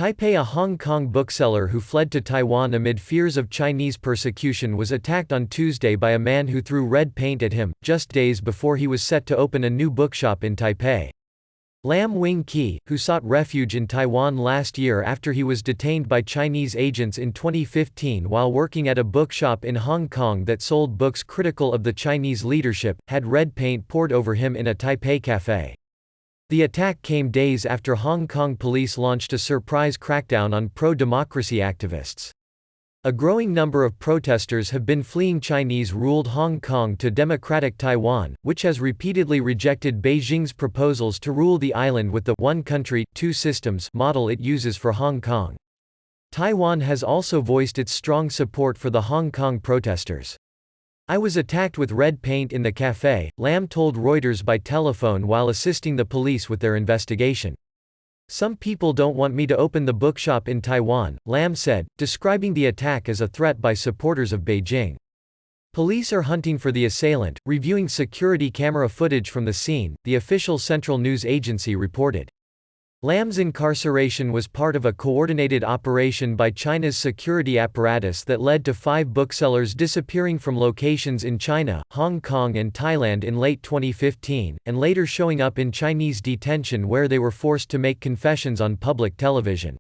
Taipei. A Hong Kong bookseller who fled to Taiwan amid fears of Chinese persecution was attacked on Tuesday by a man who threw red paint at him, just days before he was set to open a new bookshop in Taipei. Lam Wing-Ki, who sought refuge in Taiwan last year after he was detained by Chinese agents in 2015 while working at a bookshop in Hong Kong that sold books critical of the Chinese leadership, had red paint poured over him in a Taipei cafe. The attack came days after Hong Kong police launched a surprise crackdown on pro-democracy activists. A growing number of protesters have been fleeing Chinese-ruled Hong Kong to democratic Taiwan, which has repeatedly rejected Beijing's proposals to rule the island with the one country, two systems model it uses for Hong Kong. Taiwan has also voiced its strong support for the Hong Kong protesters. "I was attacked with red paint in the cafe," Lam told Reuters by telephone while assisting the police with their investigation. "Some people don't want me to open the bookshop in Taiwan," Lam said, describing the attack as a threat by supporters of Beijing. Police are hunting for the assailant, reviewing security camera footage from the scene, the official central news agency reported. Lam's incarceration was part of a coordinated operation by China's security apparatus that led to 5 booksellers disappearing from locations in China, Hong Kong and Thailand in late 2015, and later showing up in Chinese detention where they were forced to make confessions on public television.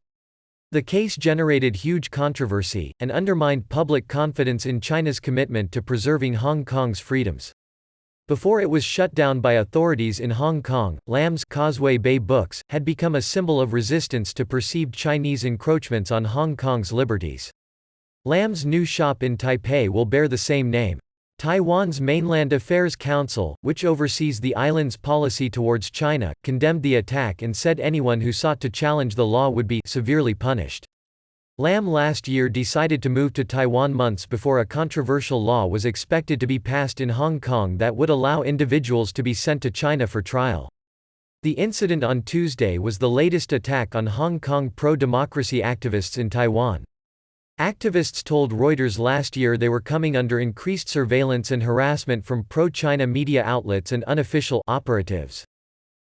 The case generated huge controversy, and undermined public confidence in China's commitment to preserving Hong Kong's freedoms. Before it was shut down by authorities in Hong Kong, Lam's Causeway Bay Books had become a symbol of resistance to perceived Chinese encroachments on Hong Kong's liberties. Lam's new shop in Taipei will bear the same name. Taiwan's Mainland Affairs Council, which oversees the island's policy towards China, condemned the attack and said anyone who sought to challenge the law would be severely punished. Lam last year decided to move to Taiwan months before a controversial law was expected to be passed in Hong Kong that would allow individuals to be sent to China for trial. The incident on Tuesday was the latest attack on Hong Kong pro-democracy activists in Taiwan. Activists told Reuters last year they were coming under increased surveillance and harassment from pro-China media outlets and unofficial operatives.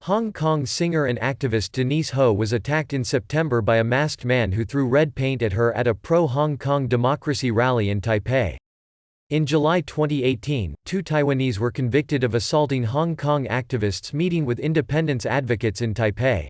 Hong Kong singer and activist Denise Ho was attacked in September by a masked man who threw red paint at her at a pro-Hong Kong democracy rally in Taipei. In July 2018, 2 Taiwanese were convicted of assaulting Hong Kong activists meeting with independence advocates in Taipei.